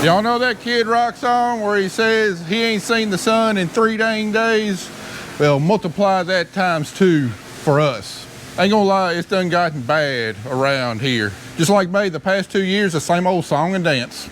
Y'all know that Kid Rock song where he says he ain't seen the sun in 3 dang days? Well, multiply that times 2 for us. Ain't gonna lie, it's done gotten bad around here. Just like May, the past 2 years, the same old song and dance.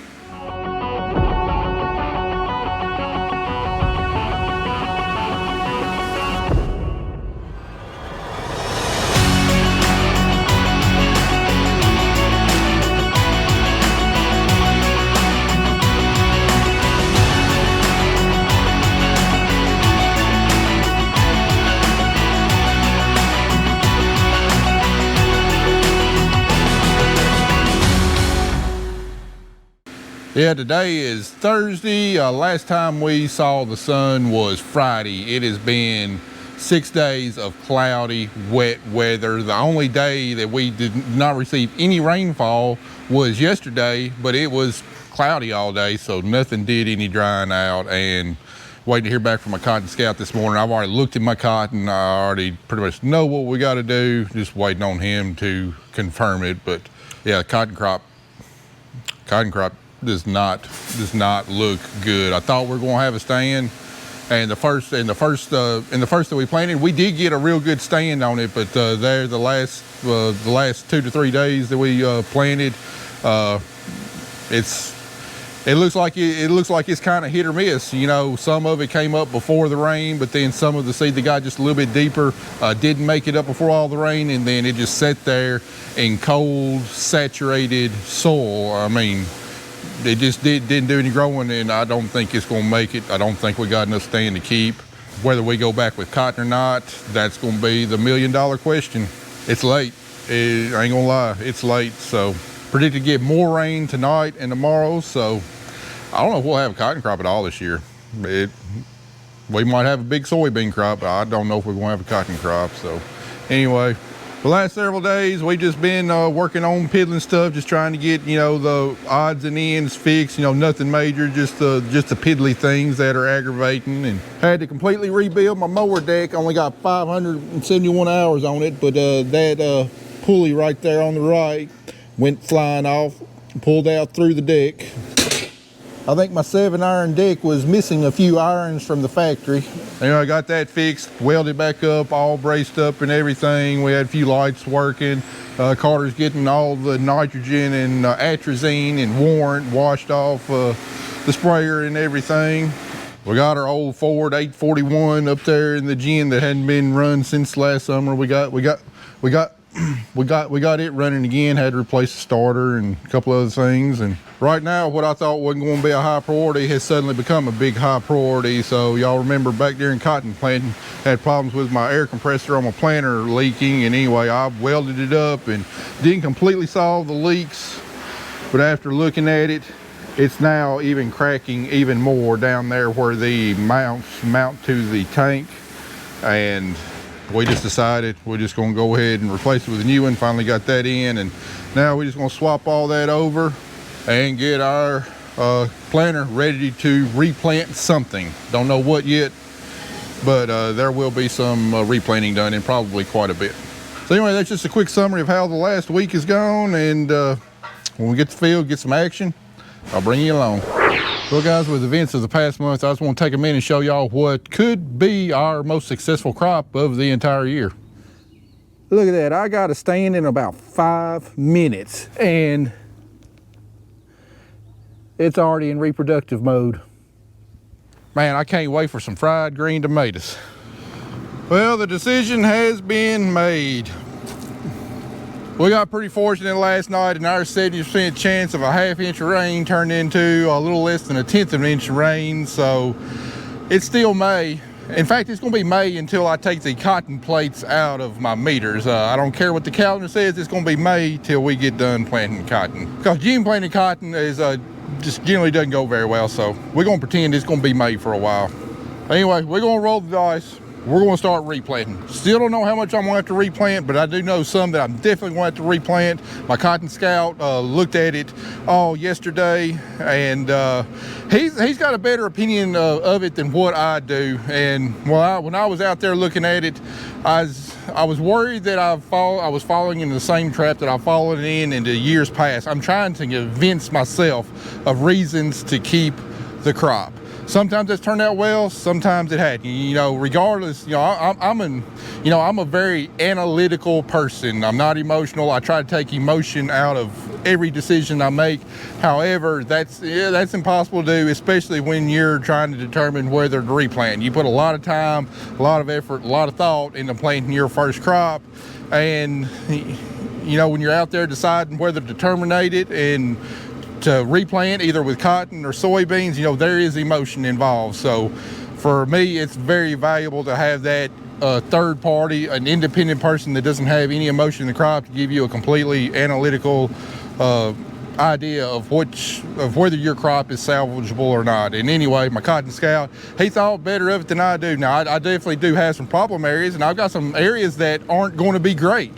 Yeah, today is Thursday. Last time we saw the sun was Friday. It has been 6 days of cloudy, wet weather. The only day that we did not receive any rainfall was yesterday, but it was cloudy all day, so nothing did any drying out. And waiting to hear back from my cotton scout this morning. I've already looked at my cotton. I already pretty much know what we got to do. Just waiting on him to confirm it. But yeah, cotton crop does not look good. I thought we were going to have a stand, and the first that we planted, we did get a real good stand on it. But the last 2 to 3 days that we planted, it looks like it's kind of hit or miss. You know, some of it came up before the rain, but then some of the seed that got just a little bit deeper didn't make it up before all the rain, and then it just sat there in cold, saturated soil. I mean, it just didn't do any growing, and I don't think it's going to make it. I don't think we got enough stand to keep. Whether we go back with cotton or not, that's going to be the $1 million question. It's late. I ain't going to lie, it's late. So predicted to get more rain tonight and tomorrow. So I don't know if we'll have a cotton crop at all this year. We might have a big soybean crop, but I don't know if we're going to have a cotton crop. So anyway, the last several days we just been working on piddling stuff, just trying to get, you know, the odds and ends fixed. You know, nothing major, just the piddly things that are aggravating. And had to completely rebuild my mower deck. Only got 571 hours on it, but that pulley right there on the right went flying off, pulled out through the deck. I think my 7-iron deck was missing a few irons from the factory. You know, I got that fixed, welded back up, all braced up and everything. We had a few lights working. Carter's getting all the nitrogen and atrazine and warrant washed off the sprayer and everything. We got our old Ford 841 up there in the gym that hadn't been run since last summer. We got it running again. Had to replace the starter and a couple other things. And right now, what I thought wasn't going to be a high priority has suddenly become a big high priority. So y'all remember back during cotton planting, had problems with my air compressor on my planter leaking. And anyway, I welded it up and didn't completely solve the leaks. But after looking at it, it's now even cracking even more down there where the mounts mount to the tank. And we just decided we're just going to go ahead and replace it with a new one. Finally got that in, and now we're just going to swap all that over and get our planter ready to replant something. Don't know what yet, but there will be some replanting done, and probably quite a bit. So anyway, that's just a quick summary of how the last week has gone, and when we get to the field, get some action, I'll bring you along. Well guys, with events of the past month, I just want to take a minute and show y'all what could be our most successful crop of the entire year. Look at that, I got a stand in about 5 minutes and it's already in reproductive mode. Man, I can't wait for some fried green tomatoes. Well, the decision has been made. We got pretty fortunate last night, and our 70% chance of a ½ inch of rain turned into a little less than a 1/10 of an inch of rain. So it's still May. In fact, it's going to be May until I take the cotton plates out of my meters. I don't care what the calendar says, it's going to be May till we get done planting cotton. Because June planting cotton is just generally doesn't go very well. So we're going to pretend it's going to be May for a while. Anyway, we're going to roll the dice. we're going to start replanting. Still don't know how much I'm going to have to replant, but I do know some that I'm definitely going to have to replant. My Cotton Scout looked at it all yesterday, and he's got a better opinion of it than what I do. And when I was out there looking at it, I was worried that I was falling in the same trap that I've fallen in the years past. I'm trying to convince myself of reasons to keep the crop. Sometimes it's turned out well, sometimes it hadn't. You know, regardless, you know, I'm a very analytical person. I'm not emotional. I try to take emotion out of every decision I make. However, that's impossible to do, especially when you're trying to determine whether to replant. You put a lot of time, a lot of effort, a lot of thought into planting your first crop, and you know, when you're out there deciding whether to terminate it and to replant either with cotton or soybeans, you know, there is emotion involved. So for me, it's very valuable to have that third party, an independent person that doesn't have any emotion in the crop, to give you a completely analytical idea of whether your crop is salvageable or not. And anyway, my Cotton Scout, he thought better of it than I do. Now, I definitely do have some problem areas, and I've got some areas that aren't going to be great.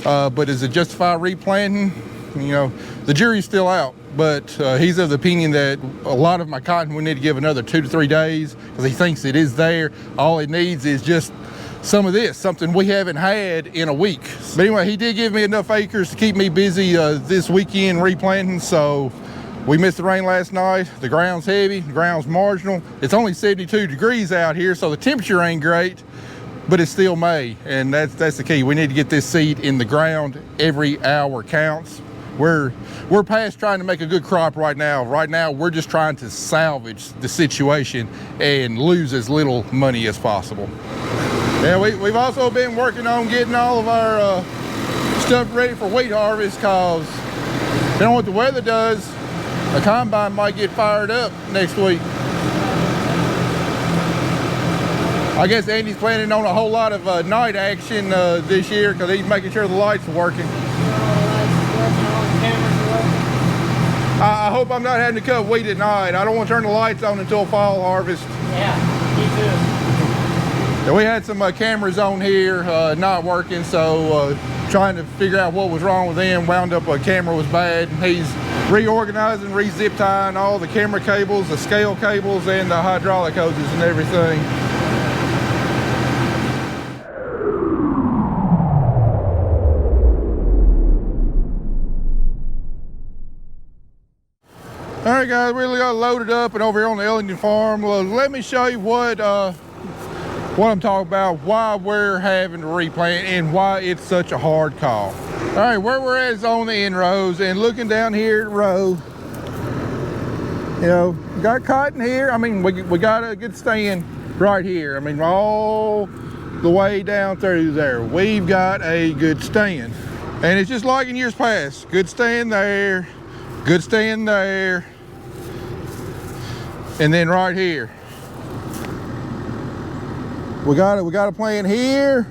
But does it justify replanting? You know, the jury's still out. But he's of the opinion that a lot of my cotton, we need to give another 2 to 3 days, because he thinks it is there. All it needs is just some of this, something we haven't had in a week. But anyway, he did give me enough acres to keep me busy this weekend replanting. So we missed the rain last night. The ground's heavy, the ground's marginal. It's only 72 degrees out here, so the temperature ain't great, but it's still May, and that's the key. We need to get this seed in the ground. Every hour counts. We're past trying to make a good crop right now. Right now, we're just trying to salvage the situation and lose as little money as possible. Yeah, we've also been working on getting all of our stuff ready for wheat harvest, because depending on what the weather does, the combine might get fired up next week. I guess Andy's planning on a whole lot of night action this year, because he's making sure the lights are working. I hope I'm not having to cut wheat at night. I don't want to turn the lights on until fall harvest. Yeah, me too. We had some cameras on here not working, so trying to figure out what was wrong with them. Wound up a camera was bad. He's reorganizing, re-zip tying all the camera cables, the scale cables, and the hydraulic hoses and everything. All right, guys, we really got loaded up and over here on the Ellington farm. Well, let me show you what I'm talking about, why we're having to replant and why it's such a hard call. All right, where we're at is on the end rows, and looking down here at row, you know, got cotton here. I mean, we got a good stand right here. I mean, all the way down through there, we've got a good stand. And it's just like in years past, good stand there, good stand there, and then right here we got a plant here.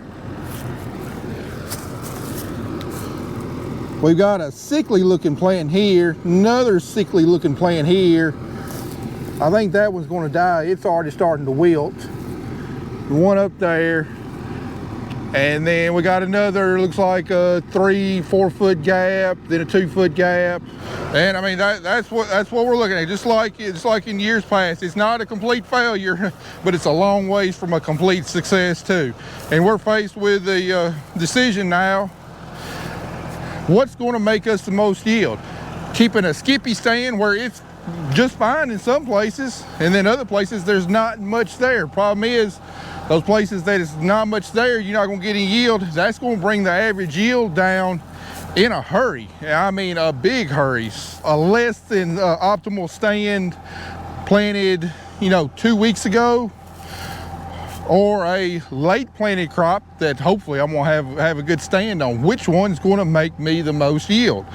We've got a sickly looking plant here, another sickly looking plant here. I think that one's going to die. It's already starting to wilt. One up there, and then we got another, looks like a 3-4 foot gap, then a 2 foot gap. And I mean, that's what we're looking at. Just like in years past, it's not a complete failure, but it's a long ways from a complete success too. And we're faced with the decision now: what's going to make us the most yield? Keeping a skippy stand where it's just fine in some places, and then other places there's not much there. Problem is, those places that is not much there, you're not going to get any yield. That's going to bring the average yield down in a hurry. I mean, a big hurry. A less than optimal stand planted, you know, 2 weeks ago, or a late planted crop that hopefully I'm gonna have a good stand on. Which one's gonna make me the most yield?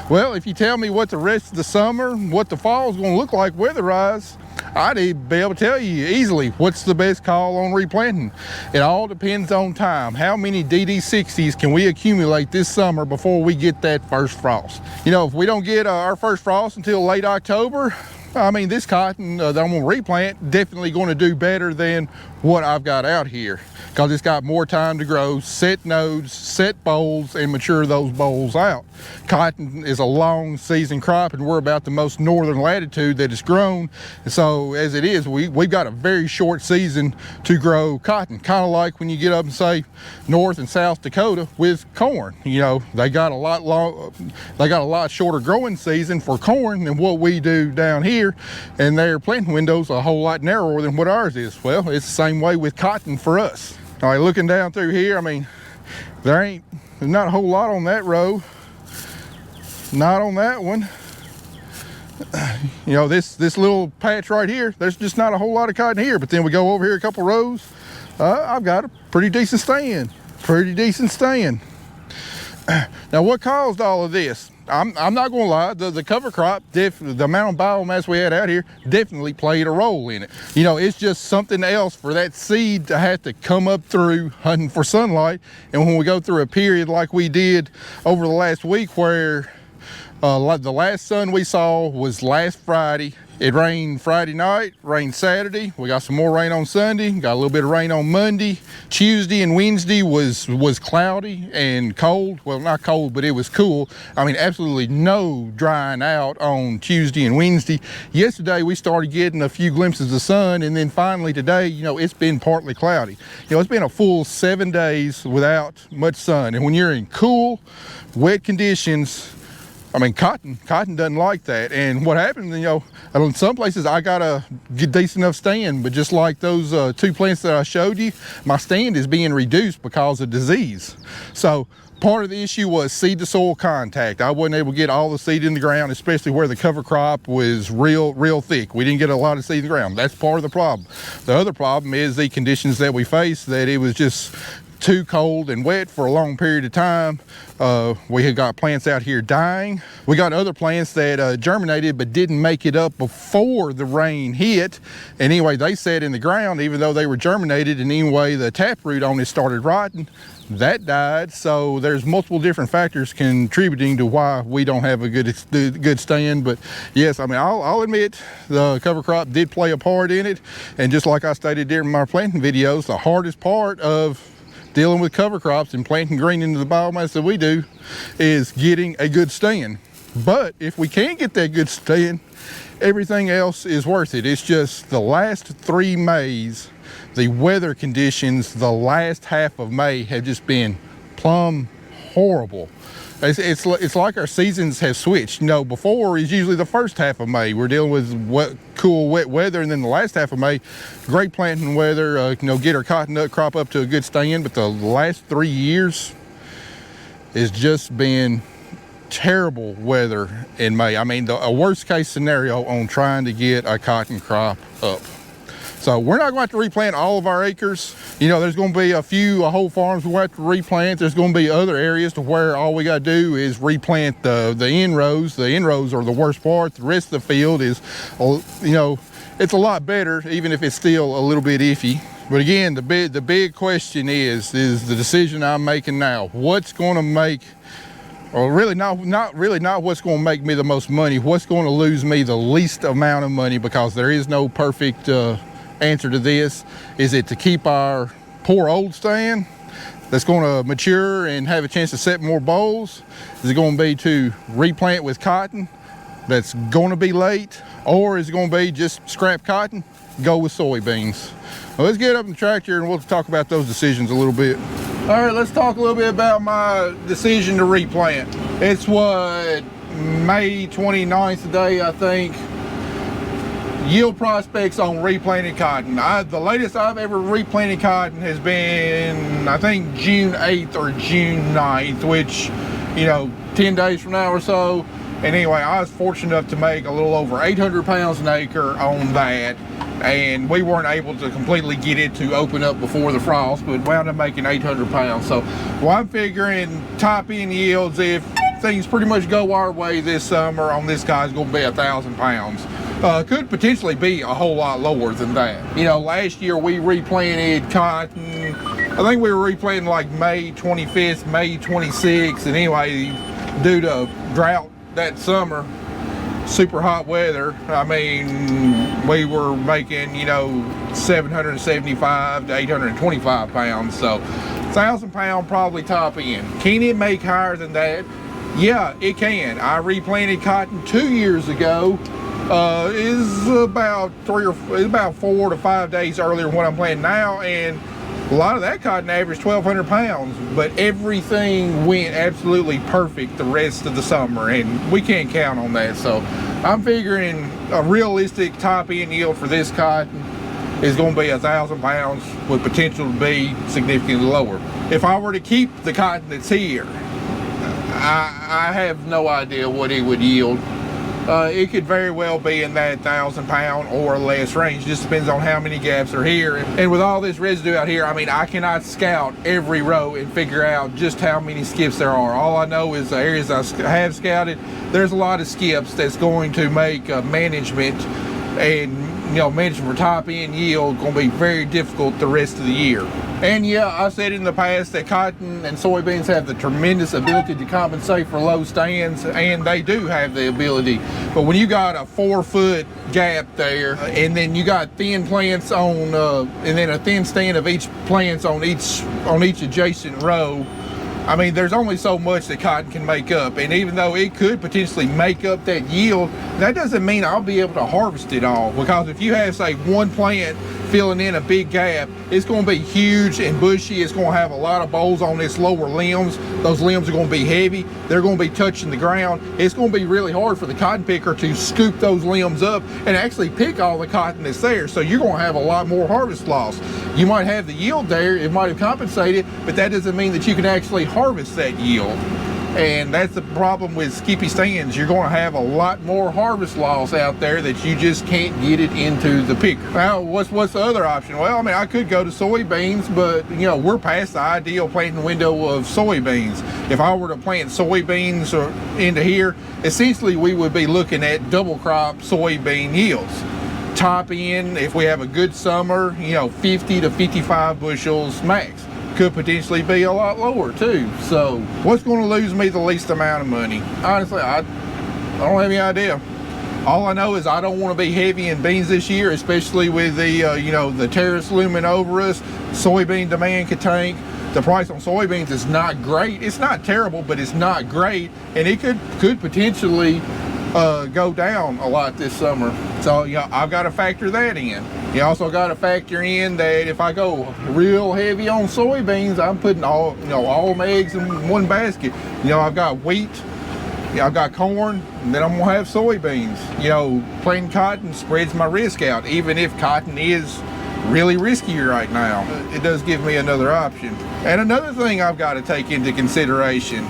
Well, if you tell me what the rest of the summer, what the fall is gonna look like weather-wise, I'd be able to tell you easily what's the best call on replanting. It all depends on time. How many DD60s can we accumulate this summer before we get that first frost? You know, if we don't get our first frost until late October, I mean, this cotton that I'm gonna replant definitely going to do better than what I've got out here, because it's got more time to grow, set nodes, set bolls, and mature those bolls out. Cotton is a long season crop, and we're about the most northern latitude that it's grown. And so as it is, we've got a very short season to grow cotton, kind of like when you get up and say North and South Dakota with corn. You know, they got a lot shorter growing season for corn than what we do down here, and their planting window's a whole lot narrower than what ours is. Well, it's the same way with cotton for us. All right, looking down through here, I mean, there's not a whole lot on that row. Not on that one. You know, this little patch right here, there's just not a whole lot of cotton here. But then we go over here a couple rows, I've got a pretty decent stand. Now, what caused all of this? I'm not gonna lie, the cover crop, the amount of biomass we had out here definitely played a role in it. You know, it's just something else for that seed to have to come up through hunting for sunlight. And when we go through a period like we did over the last week, where the last sun we saw was last Friday. It rained Friday night, rained Saturday. We got some more rain on Sunday, got a little bit of rain on Monday. Tuesday and Wednesday was cloudy and cold. Well, not cold, but it was cool. I mean, absolutely no drying out on Tuesday and Wednesday. Yesterday, we started getting a few glimpses of sun, and then finally today, you know, it's been partly cloudy. You know, it's been a full 7 days without much sun. And when you're in cool, wet conditions, I mean, cotton doesn't like that. And what happens, you know, in some places I got a decent enough stand, but just like those 2 plants that I showed you, my stand is being reduced because of disease. So part of the issue was seed to soil contact. I wasn't able to get all the seed in the ground, especially where the cover crop was real thick. We didn't get a lot of seed in the ground. That's part of the problem. The other problem is the conditions that we faced, that it was just too cold and wet for a long period of time. We had got plants out here dying. We got other plants that germinated but didn't make it up before the rain hit. And anyway, they sat in the ground even though they were germinated, and anyway, the taproot on it started rotting. That died. So there's multiple different factors contributing to why we don't have a good stand. But yes, I mean, I'll admit the cover crop did play a part in it. And just like I stated during my planting videos, the hardest part of dealing with cover crops and planting green into the biomass that we do is getting a good stand. But if we can't get that good stand, everything else is worth it. It's just the last 3 Mays, the weather conditions, the last half of May have just been plumb horrible. It's like our seasons have switched. You know, before is usually the first half of May. We're dealing with cool, wet weather, and then the last half of May, great planting weather, you know, get our cotton nut crop up to a good stand. But the last 3 years has just been terrible weather in May. I mean, a worst case scenario on trying to get a cotton crop up. So we're not going to have to replant all of our acres. You know, there's going to be a whole farms we'll have to replant. There's going to be other areas to where all we got to do is replant the end rows. The end rows are the worst part. The rest of the field is, you know, it's a lot better, even if it's still a little bit iffy. But again, the big question is the decision I'm making now. What's going to make, or really not what's going to make me the most money, what's going to lose me the least amount of money, because there is no perfect answer to this. Is it to keep our poor old stand that's going to mature and have a chance to set more bolls? Is it going to be to replant with cotton that's going to be late? Or is it going to be just scrap cotton, go with soybeans? Well, let's get up in the tractor and we'll talk about those decisions a little bit. All right, let's talk a little bit about my decision to replant. It's what, May 29th today, I think. Yield prospects on replanted cotton. The latest I've ever replanted cotton has been, I think, June 8th or June 9th, which, you know, 10 days from now or so. And anyway, I was fortunate enough to make a little over 800 pounds an acre on that. And we weren't able to completely get it to open up before the frost, but wound up making 800 pounds. So, well, I'm figuring top end yields, if things pretty much go our way this summer, on this guy's going to be 1,000 pounds. Could potentially be a whole lot lower than that. You know, last year we replanted cotton. I think we were replanting like May 25th, May 26th. And anyway, due to drought that summer, super hot weather. I mean, we were making, you know, 775 to 825 pounds. So 1,000 pound probably top end. Can it make higher than that? Yeah, it can. I replanted cotton 2 years ago. Is about 4 to 5 days earlier than what I'm planting now, and a lot of that cotton averaged 1,200 pounds, but everything went absolutely perfect the rest of the summer, and we can't count on that. So I'm figuring a realistic top end yield for this cotton is going to be 1,000 pounds with potential to be significantly lower. If I were to keep the cotton that's here, I have no idea what it would yield. It could very well be in that 1,000 pound or less range. Just depends on how many gaps are here. And with all this residue out here, I mean, I cannot scout every row and figure out just how many skips there are. All I know is the areas I have scouted, there's a lot of skips that's going to make management and, you know, management for top end yield going to be very difficult the rest of the year. And yeah, I've said in the past that cotton and soybeans have the tremendous ability to compensate for low stands, and they do have the ability. But when you got a 4-foot gap there, and then you got thin plants on, and then a thin stand of each plants on each adjacent row, I mean, there's only so much that cotton can make up, and even though it could potentially make up that yield, that doesn't mean I'll be able to harvest it all, because if you have, say, one plant filling in a big gap, it's going to be huge and bushy. It's going to have a lot of bolls on its lower limbs. Those limbs are going to be heavy. They're going to be touching the ground. It's going to be really hard for the cotton picker to scoop those limbs up and actually pick all the cotton that's there. So you're going to have a lot more harvest loss. You might have the yield there, it might have compensated, but that doesn't mean that you can actually harvest that yield. And that's the problem with skippy stands. You're going to have a lot more harvest loss out there that you just can't get it into the picker. Now, what's the other option? Well, I mean, I could go to soybeans, but you know, we're past the ideal planting window of soybeans. If I were to plant soybeans into here, essentially we would be looking at double crop soybean yields. Top end, if we have a good summer, you know, 50 to 55 bushels max. Could potentially be a lot lower too. So what's going to lose me the least amount of money? Honestly, I don't have any idea. All I know is I don't want to be heavy in beans this year, especially with the you know, the tariffs looming over us. Soybean demand could tank. The price on soybeans is not great. It's not terrible, but it's not great, and it could potentially go down a lot this summer. So yeah, I've got to factor that in. You also got to factor in that if I go real heavy on soybeans, I'm putting all my eggs in one basket. You know, I've got wheat, I've got corn, and then I'm gonna have soybeans. You know, planting cotton spreads my risk out, even if cotton is really risky right now. It does give me another option. And another thing I've got to take into consideration,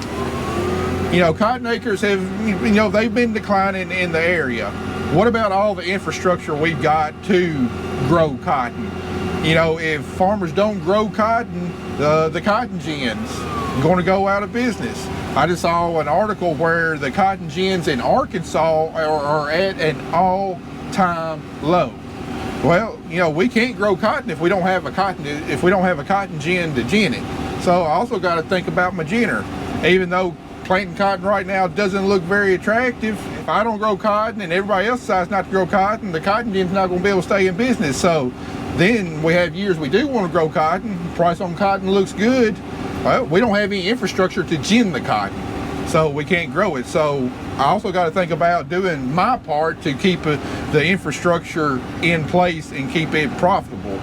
you know, cotton acres have, you know, they've been declining in the area. What about all the infrastructure we've got to grow cotton? You know, if farmers don't grow cotton, the cotton gins are going to go out of business. I just saw an article where the cotton gins in Arkansas are at an all-time low. Well, you know, we can't grow cotton if we don't have a cotton gin to gin it. So I also got to think about my ginner. Even though planting cotton right now doesn't look very attractive, if I don't grow cotton and everybody else decides not to grow cotton, the cotton gin's not going to be able to stay in business. So then we have years we do want to grow cotton, price on cotton looks good, well, we don't have any infrastructure to gin the cotton, so we can't grow it. So I also got to think about doing my part to keep the infrastructure in place and keep it profitable.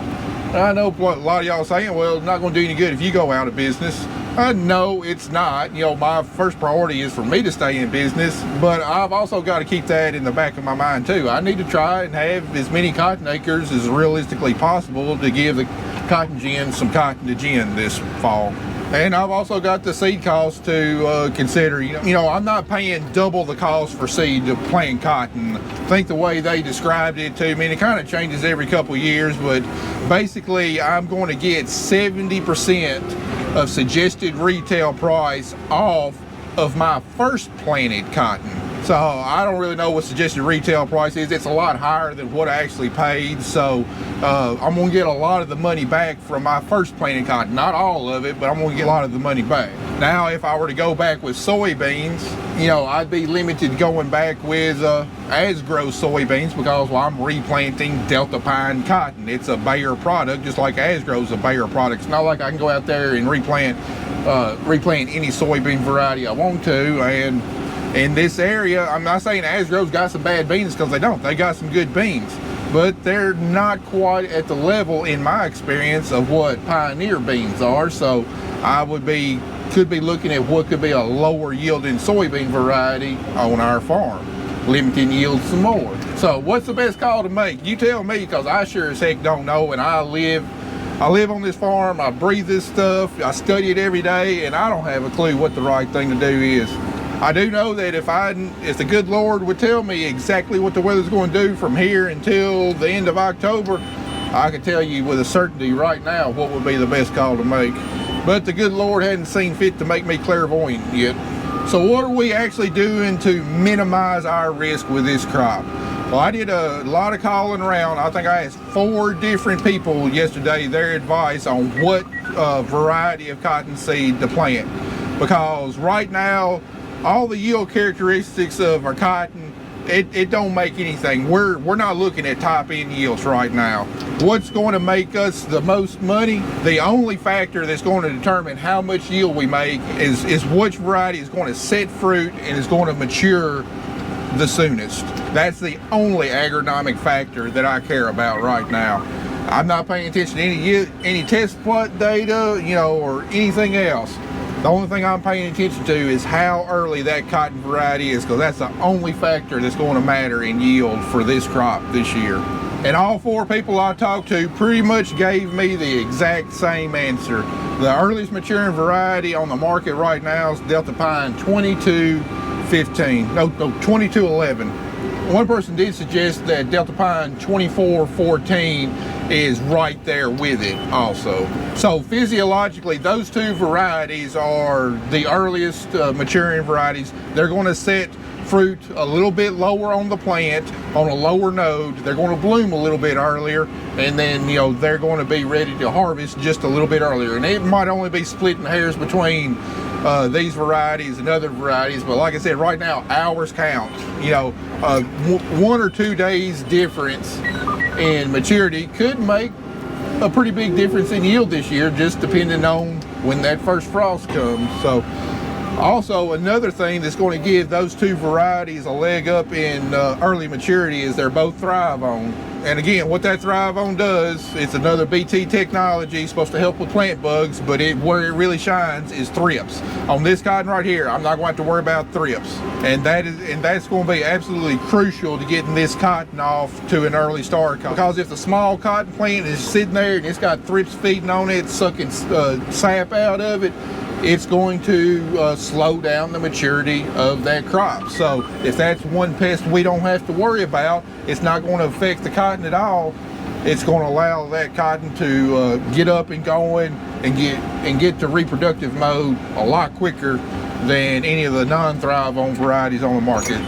I know what a lot of y'all saying, well, it's not going to do any good if you go out of business. No, it's not. You know, my first priority is for me to stay in business, but I've also got to keep that in the back of my mind too. I need to try and have as many cotton acres as realistically possible to give the cotton gin some cotton to gin this fall. And I've also got the seed cost to consider. You know, I'm not paying double the cost for seed to plant cotton. I think the way they described it to me, and it kind of changes every couple of years, but basically I'm going to get 70% of suggested retail price off of my first planted cotton. So I don't really know what suggested retail price is. It's a lot higher than what I actually paid. So I'm gonna get a lot of the money back from my first planted cotton. Not all of it, but I'm gonna get a lot of the money back. Now, if I were to go back with soybeans, you know, I'd be limited going back with as-grow soybeans because, well, I'm replanting Delta Pine cotton. It's a Bayer product, just like as-grow is a Bayer product. It's not like I can go out there and replant any soybean variety I want to. And in this area, I'm not saying as-grow's got some bad beans, because they don't. They got some good beans, but they're not quite at the level, in my experience, of what Pioneer beans are. So I could be looking at what could be a lower yielding soybean variety on our farm, limiting yield some more. So what's the best call to make? You tell me, because I sure as heck don't know, and I live on this farm, I breathe this stuff, I study it every day, and I don't have a clue what the right thing to do is. I do know that if the good Lord would tell me exactly what the weather's going to do from here until the end of October, I could tell you with a certainty right now what would be the best call to make. But the good Lord hadn't seen fit to make me clairvoyant yet. So what are we actually doing to minimize our risk with this crop? Well, I did a lot of calling around. I think I asked 4 different people yesterday their advice on what variety of cottonseed to plant. Because right now, all the yield characteristics of our cotton, it don't make anything. We're not looking at top end yields right now. What's going to make us the most money? The only factor that's going to determine how much yield we make is which variety is going to set fruit and is going to mature the soonest. That's the only agronomic factor that I care about right now. I'm not paying attention to any test plot data, you know, or anything else. The only thing I'm paying attention to is how early that cotton variety is, because that's the only factor that's going to matter in yield for this crop this year. And all 4 people I talked to pretty much gave me the exact same answer. The earliest maturing variety on the market right now is Delta Pine 2211. One person did suggest that Delta Pine 2414 is right there with it also. So physiologically, those 2 varieties are the earliest maturing varieties. They're going to set fruit a little bit lower on the plant, on a lower node. They're going to bloom a little bit earlier, and then, you know, they're going to be ready to harvest just a little bit earlier. And it might only be splitting hairs between these varieties and other varieties, but like I said, right now hours count. You know, 1 or 2 days difference in maturity could make a pretty big difference in yield this year, just depending on when that first frost comes. So also, another thing that's going to give those 2 varieties a leg up in early maturity is they're both Thrive On. And again, what that Thrive On does, it's another BT technology, supposed to help with plant bugs, but where it really shines is thrips. On this cotton right here, I'm not going to have to worry about thrips. And that's going to be absolutely crucial to getting this cotton off to an early start. Because if the small cotton plant is sitting there and it's got thrips feeding on it, sucking sap out of it, it's going to slow down the maturity of that crop. So if that's one pest we don't have to worry about, it's not going to affect the cotton at all. It's going to allow that cotton to get up and going and get to reproductive mode a lot quicker than any of the non-Thrive On varieties on the market.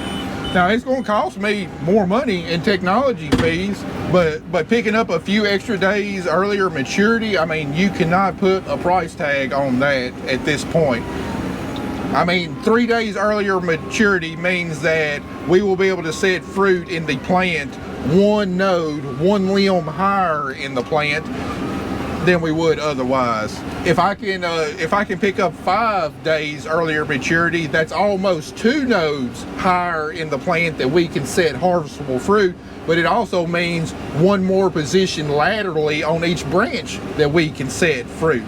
Now, it's going to cost me more money in technology fees, but picking up a few extra days earlier maturity, I mean, you cannot put a price tag on that at this point. I mean, 3 days earlier maturity means that we will be able to set fruit in the plant 1 node, 1 limb higher in the plant than we would otherwise. If I can pick up 5 days earlier maturity, that's almost 2 nodes higher in the plant that we can set harvestable fruit, but it also means 1 more position laterally on each branch that we can set fruit.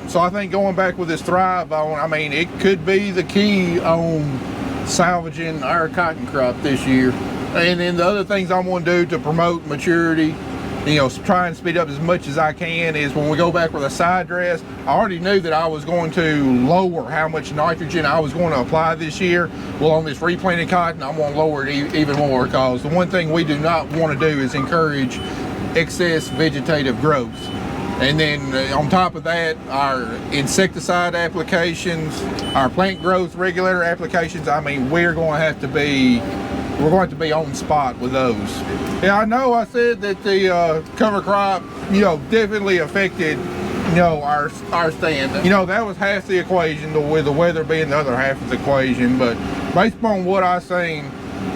So I think going back with this Thrive On, I mean, it could be the key on salvaging our cotton crop this year. And then the other things I'm going to do to promote maturity, you know, try and speed up as much as I can, is when we go back with a side dress, I already knew that I was going to lower how much nitrogen I was going to apply this year. Well, on this replanted cotton, I'm going to lower it even more, because the one thing we do not want to do is encourage excess vegetative growth. And then on top of that, our insecticide applications, our plant growth regulator applications, I mean, we're going to be on spot with those. Yeah, I know I said that the cover crop, definitely affected, our stand. That was half the equation, with the weather being the other half of the equation. But based upon what I've seen,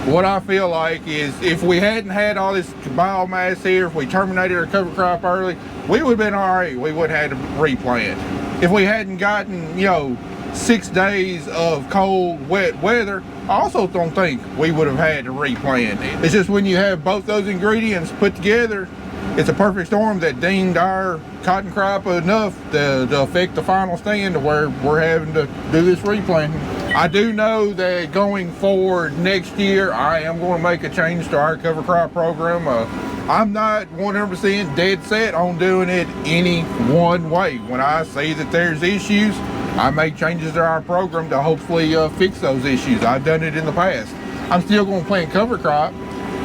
what I feel like is if we hadn't had all this biomass here, if we terminated our cover crop early, we would have been all right. We would have had to replant. If we hadn't gotten, 6 days of cold, wet weather, I also don't think we would have had to replant. It's just when you have both those ingredients put together, it's a perfect storm that dinged our cotton crop enough to affect the final stand to where we're having to do this replanting. I do know that going forward next year, I am going to make a change to our cover crop program. I'm not 100% dead set on doing it any one way. When I see that there's issues, I make changes to our program to hopefully fix those issues. I've done it in the past. I'm still going to plant cover crop.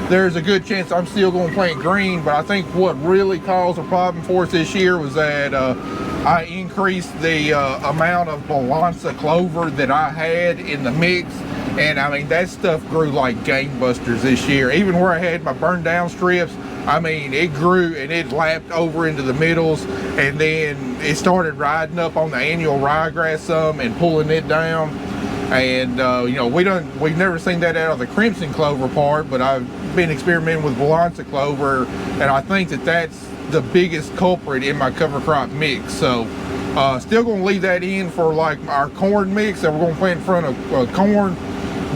There's a good chance I'm still going to plant green, but I think what really caused a problem for us this year was that I increased the amount of balansa clover that I had in the mix. And I mean, that stuff grew like gangbusters this year. Even where I had my burned down strips, I mean, it grew and it lapped over into the middles, and then it started riding up on the annual ryegrass some and pulling it down. And we've never seen that out of the crimson clover part, but I've been experimenting with balansa clover, and I think that that's the biggest culprit in my cover crop mix. So still going to leave that in for like our corn mix that we're going to plant in front of corn.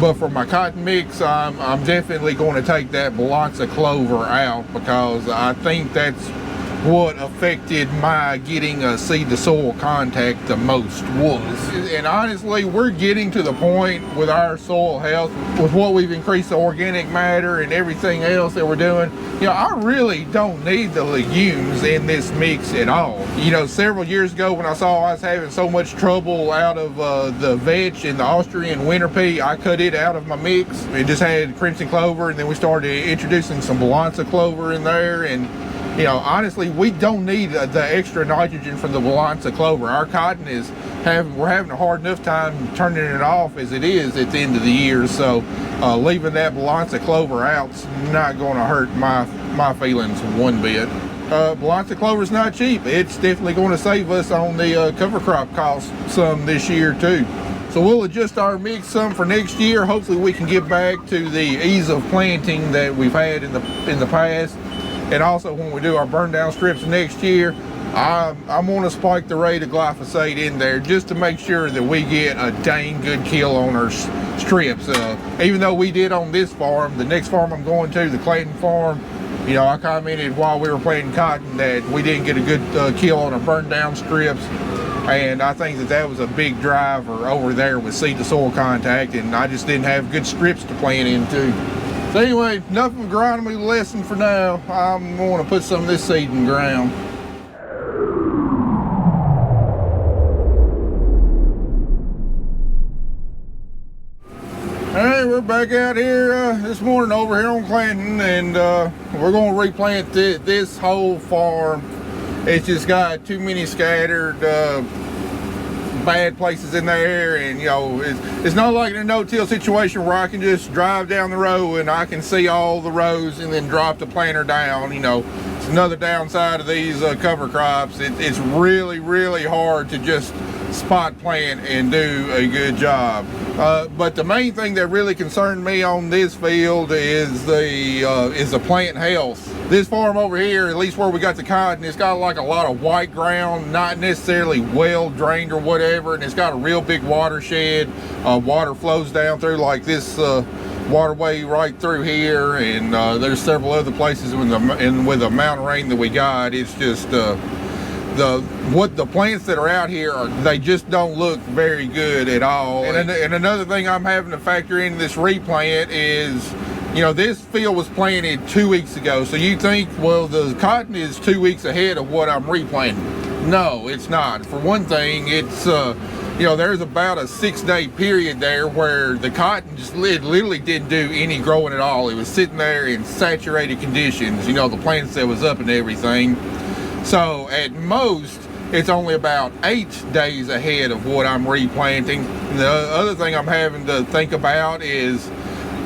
But for my cotton mix, I'm definitely going to take that balansa clover out, because I think that's what affected my getting a seed to soil contact the most was. And honestly, we're getting to the point with our soil health, with what we've increased the organic matter and everything else that we're doing. I really don't need the legumes in this mix at all. Several years ago when I saw I was having so much trouble out of the vetch and the Austrian winter pea, I cut it out of my mix. It just had crimson clover, and then we started introducing some balansa clover in there. And honestly, we don't need the extra nitrogen from the balansa clover. Our cotton we're having a hard enough time turning it off as it is at the end of the year. So leaving that balansa clover out's not going to hurt my feelings one bit. Balansa clover's not cheap. It's definitely going to save us on the cover crop cost some this year too. So we'll adjust our mix some for next year. Hopefully we can get back to the ease of planting that we've had in the past. And also when we do our burn down strips next year, I'm going to spike the rate of glyphosate in there just to make sure that we get a dang good kill on our strips. Even though we did on this farm, the next farm I'm going to, the Clayton farm, I commented while we were planting cotton that we didn't get a good kill on our burn down strips. And I think that was a big driver over there with seed to soil contact, and I just didn't have good strips to plant into. So anyway, enough of a agronomy lesson for now. I'm going to put some of this seed in the ground. All right, we're back out here this morning over here on Clanton, and we're going to replant this whole farm. It's just got too many scattered bad places in there, and it's not like in a no-till situation where I can just drive down the row and I can see all the rows and then drop the planter down. It's another downside of these cover crops. It's really, really hard to just spot plant and do a good job. But the main thing that really concerned me on this field is the plant health. This farm over here, at least where we got the cotton, it's got like a lot of white ground, not necessarily well drained or whatever, and it's got a real big watershed. Water flows down through like this waterway right through here, and there's several other places with the amount of rain that we got. It's just the plants that are out here they just don't look very good at all. And another thing I'm having to factor in this replant is, this field was planted 2 weeks ago. So you think, well, the cotton is 2 weeks ahead of what I'm replanting. No, it's not. For one thing, it's there's about a 6-day period there where the cotton just literally didn't do any growing at all. It was sitting there in saturated conditions. The plants that was up and everything. So at most, it's only about 8 days ahead of what I'm replanting. The other thing I'm having to think about is,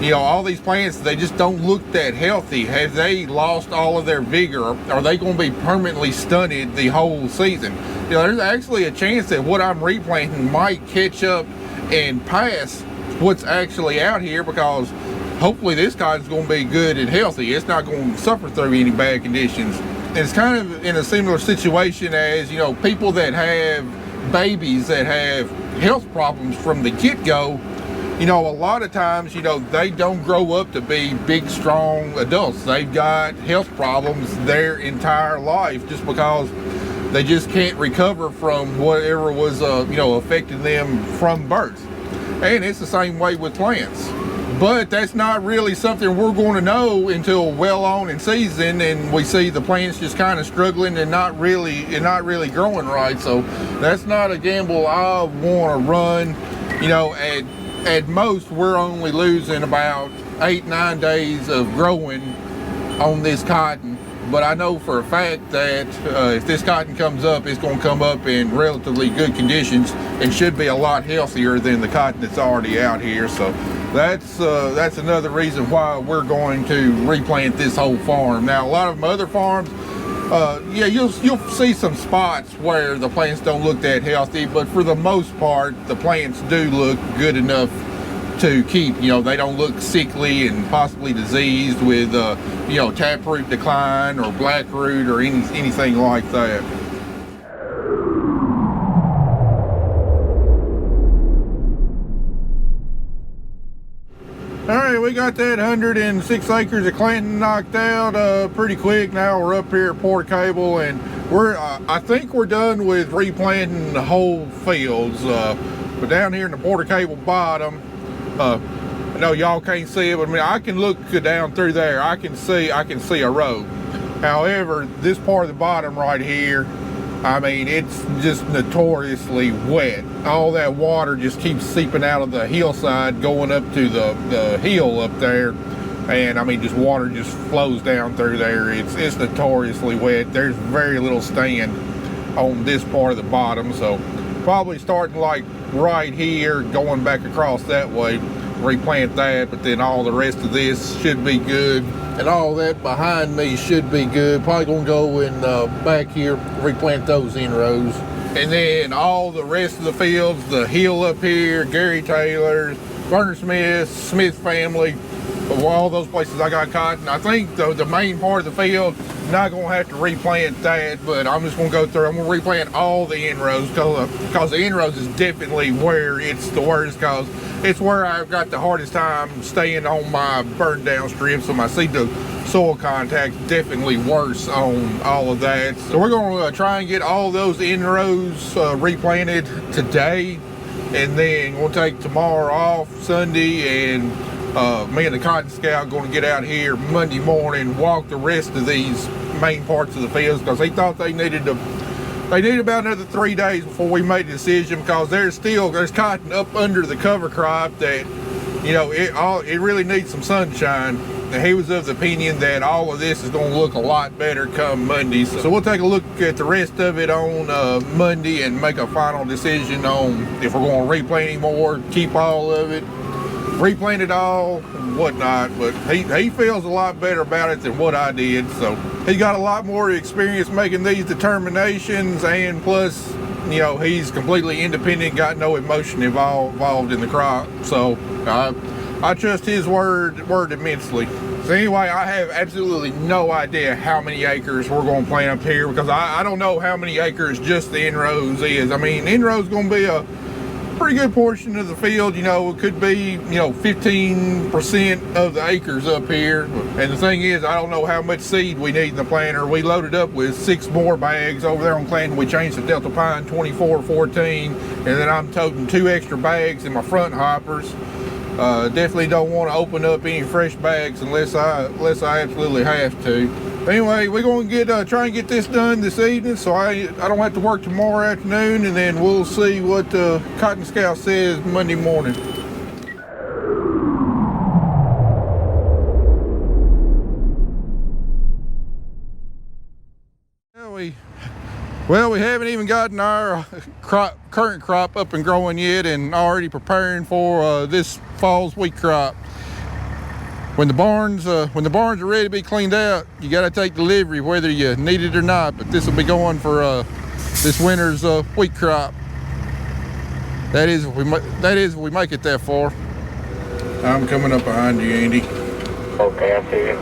you know, all these plants, they just don't look that healthy. Have they lost all of their vigor? Are they going to be permanently stunted the whole season? You know, there's actually a chance that what I'm replanting might catch up and pass what's actually out here, because hopefully this cotton's going to be good and healthy. It's not going to suffer through any bad conditions. And it's kind of in a similar situation as, you know, people that have babies that have health problems from the get-go. You know, a lot of times, you know, they don't grow up to be big, strong adults. They've got health problems their entire life just because they just can't recover from whatever was, you know, affecting them from birth. And it's the same way with plants. But that's not really something we're going to know until well on in season, and we see the plants just kind of struggling and not really growing right. So that's not a gamble I want to run. You know, at most we're only losing about 8-9 days of growing on this cotton. But I know for a fact that if this cotton comes up, it's going to come up in relatively good conditions and should be a lot healthier than the cotton that's already out here. So that's another reason why we're going to replant this whole farm. Now, a lot of my other farms, yeah, you'll see some spots where the plants don't look that healthy, but for the most part, the plants do look good enough to keep. You know, they don't look sickly and possibly diseased with, you know, taproot decline or black root or anything like that. All right, we got that 106 acres of Clanton knocked out pretty quick. Now we're up here at Port Cable, and I think we're done with replanting the whole fields. But down here in the Port Cable bottom, I know y'all can't see it, but I mean, I can look down through there. I can see a road. However, this part of the bottom right here, I mean, it's just notoriously wet. All that water just keeps seeping out of the hillside, going up to the hill up there. And I mean, just water just flows down through there. It's notoriously wet. There's very little stand on this part of the bottom. So probably starting like right here, going back across that way, replant that, but then all the rest of this should be good. And all that behind me should be good. Probably gonna go in back here, replant those inrows. And then all the rest of the fields, the hill up here, Gary Taylor's, Vernon Smith, Smith family, all those places I got cotton. I think the main part of the field, not gonna have to replant that, but I'm just gonna go through, I'm gonna replant all the inrows, because the inrows is definitely where it's the worst, because it's where I've got the hardest time staying on my burned down strips. So my seed to soil contact definitely worse on all of that. So we're gonna try and get all those inrows replanted today, and then we'll take tomorrow off, Sunday, and me and the Cotton Scout going to get out here Monday morning, walk the rest of these main parts of the fields, because they thought they needed about another 3 days before we made a decision, because there's cotton up under the cover crop that, you know, it really needs some sunshine. And he was of the opinion that all of this is going to look a lot better come Monday. So we'll take a look at the rest of it on Monday and make a final decision on if we're going to replant anymore, keep all of it, replant it all, and whatnot. But he feels a lot better about it than what I did. So he got a lot more experience making these determinations, and plus, you know, he's completely independent, got no emotion involved in the crop. So I trust his word immensely. So anyway, I have absolutely no idea how many acres we're going to plant up here, because I don't know how many acres just the inrows is. I mean, inrows going to be a pretty good portion of the field. You know, it could be, you know, 15% of the acres up here. And the thing is, I don't know how much seed we need in the planter. We loaded up with 6 more bags over there on Clanton. We changed to Delta Pine 2414, and then I'm toting 2 extra bags in my front hoppers. Definitely don't want to open up any fresh bags unless I absolutely have to. Anyway, we're going to try and get this done this evening, so I don't have to work tomorrow afternoon, and then we'll see what Cotton Scout says Monday morning. Well, we Well, we haven't even gotten our current crop up and growing yet, and already preparing for this fall's wheat crop. When the barns are ready to be cleaned out, you got to take delivery whether you need it or not. But this will be going for this winter's wheat crop. That is if we make it that far. I'm coming up behind you, Andy. Okay, I see you.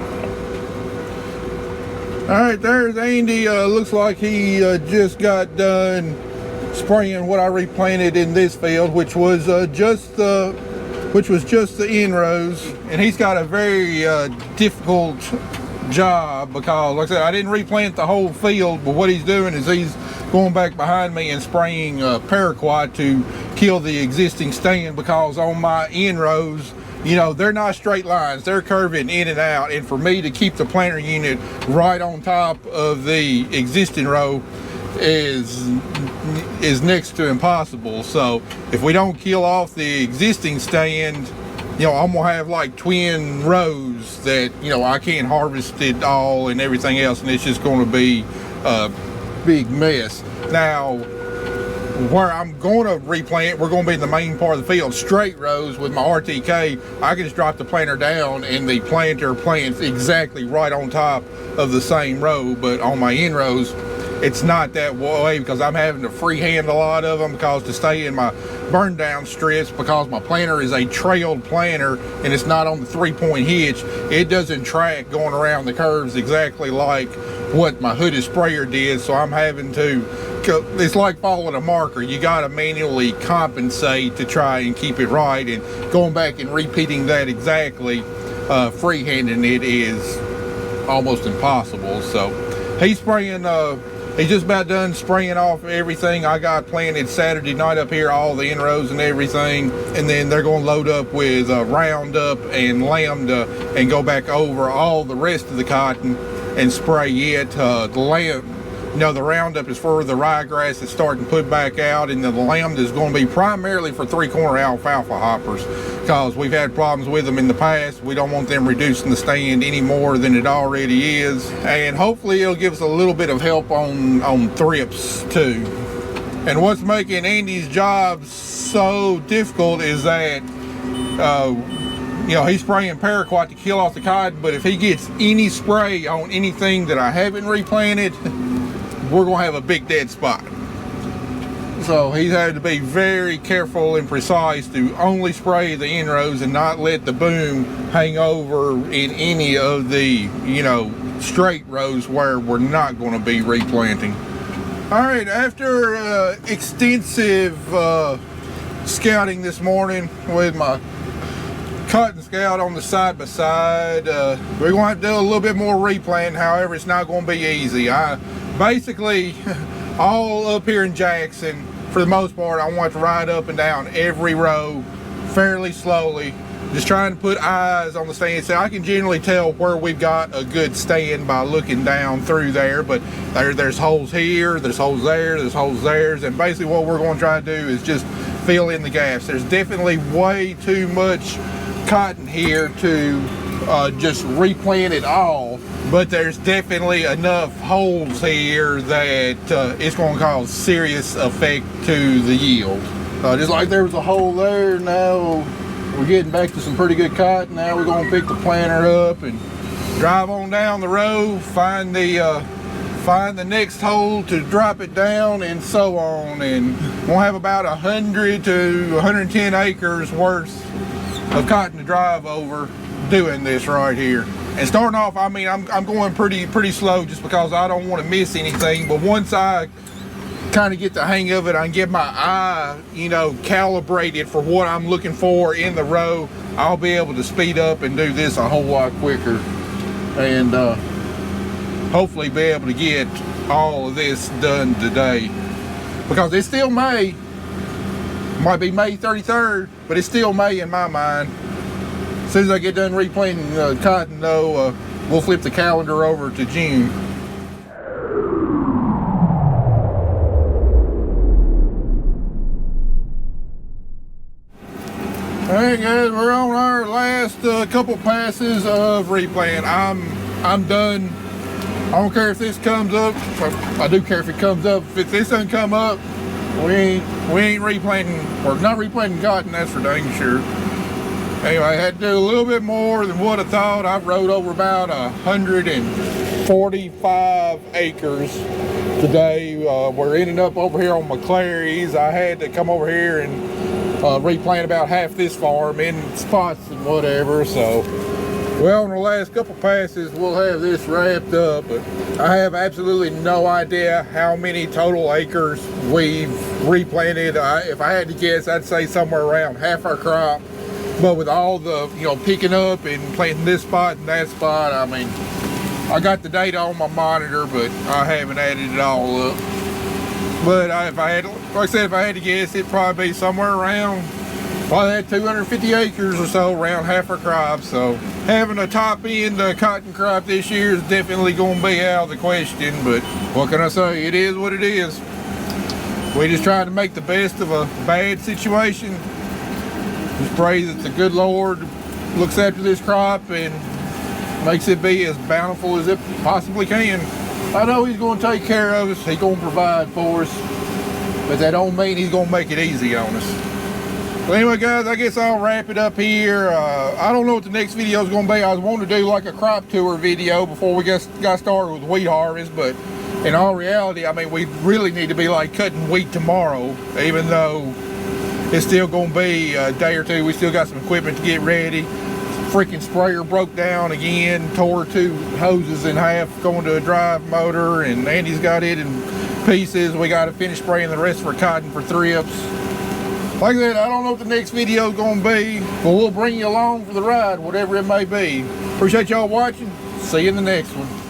All right, there's Andy. Looks like he just got done spraying what I replanted in this field, which was just the inrows. And he's got a very difficult job because, like I said, I didn't replant the whole field, but what he's doing is he's going back behind me and spraying paraquat to kill the existing stand, because on my inrows, you know, they're not straight lines, they're curving in and out, and for me to keep the planter unit right on top of the existing row is next to impossible. So if we don't kill off the existing stand, you know, I'm gonna have like twin rows that, you know, I can't harvest it all and everything else, and it's just gonna be a big mess. Now, where I'm going to replant, we're going to be in the main part of the field, straight rows with my RTK. I can just drop the planter down and the planter plants exactly right on top of the same row. But on my inrows, it's not that way, because I'm having to freehand a lot of them because to stay in my burn down strips, because my planter is a trailed planter and it's not on the 3-point hitch. It doesn't track going around the curves exactly like what my hooded sprayer did. So I'm having to, it's like following a marker. You got to manually compensate to try and keep it right, and going back and repeating that exactly, freehanding it is almost impossible. So he's spraying, he's just about done spraying off everything I got planted Saturday night up here, all the inrows and everything, and then they're going to load up with Roundup and Lambda and go back over all the rest of the cotton and spray it. You know, the Roundup is for the ryegrass that's starting to put back out, and the Lambda is going to be primarily for 3-corner alfalfa hoppers, because we've had problems with them in the past. We don't want them reducing the stand any more than it already is, and hopefully it'll give us a little bit of help on thrips too. And what's making Andy's job so difficult is that you know, he's spraying paraquat to kill off the cotton, but if he gets any spray on anything that I haven't replanted, we're gonna have a big dead spot. So he's had to be very careful and precise to only spray the inrows and not let the boom hang over in any of the, you know, straight rows where we're not going to be replanting. All right, after extensive scouting this morning with my cotton scout on the side by side, we're going to have to do a little bit more replanting. However, it's not going to be easy. Basically, all up here in Jackson, for the most part, I want to ride up and down every row fairly slowly, just trying to put eyes on the stand. So I can generally tell where we've got a good stand by looking down through there, but there's holes here, there's holes there, there's holes there, and basically what we're going to try to do is just fill in the gaps. There's definitely way too much cotton here to just replant it all, but there's definitely enough holes here that it's going to cause serious effect to the yield. Just like there was a hole there, now we're getting back to some pretty good cotton. Now we're going to pick the planter up and drive on down the road, find the next hole to drop it down, and so on. And we'll have about 100 to 110 acres worth of cotton to drive over doing this right here. And starting off, I mean, I'm going pretty slow just because I don't want to miss anything. But once I kind of get the hang of it, I can get my eye, you know, calibrated for what I'm looking for in the row, I'll be able to speed up and do this a whole lot quicker, and hopefully be able to get all of this done today, because it's still May. Might be May 33rd, but it's still May in my mind. As soon as I get done replanting cotton, though, we'll flip the calendar over to June. Alright guys, we're on our last couple passes of replant. I'm done I don't care if this comes up. I do care if it comes up. If this doesn't come up, we ain't replanting, or not replanting cotton, that's for dang sure. Anyway, I had to do a little bit more than what I thought. I rode over about 145 acres today. We're ending up over here on McClary's. I had to come over here and replant about half this farm in spots and whatever. So, well, in the last couple passes, we'll have this wrapped up. But I have absolutely no idea how many total acres we've replanted. If I had to guess, I'd say somewhere around half our crop. But with all the, picking up and planting this spot and that spot, I mean, I got the data on my monitor, but I haven't added it all up. But if I had, like I said, if I had to guess, it'd probably be somewhere around, probably had 250 acres or so, around half our crop. So having a top end cotton crop this year is definitely going to be out of the question. But what can I say? It is what it is. We just trying to make the best of a bad situation. Just pray that the good Lord looks after this crop and makes it be as bountiful as it possibly can. I know he's going to take care of us. He's going to provide for us. But that don't mean he's going to make it easy on us. Well, anyway, guys, I guess I'll wrap it up here. I don't know what the next video is going to be. I was wanting to do like a crop tour video before we got started with wheat harvest. But in all reality, I mean, we really need to be like cutting wheat tomorrow, even though it's still going to be a day or two. We still got some equipment to get ready. Freaking sprayer broke down again, tore 2 hoses in half going to a drive motor, and Andy's got it in pieces. We got to finish spraying the rest of our cotton for thrips. Like I said, I don't know what the next video is going to be, but we'll bring you along for the ride, whatever it may be. Appreciate y'all watching. See you in the next one.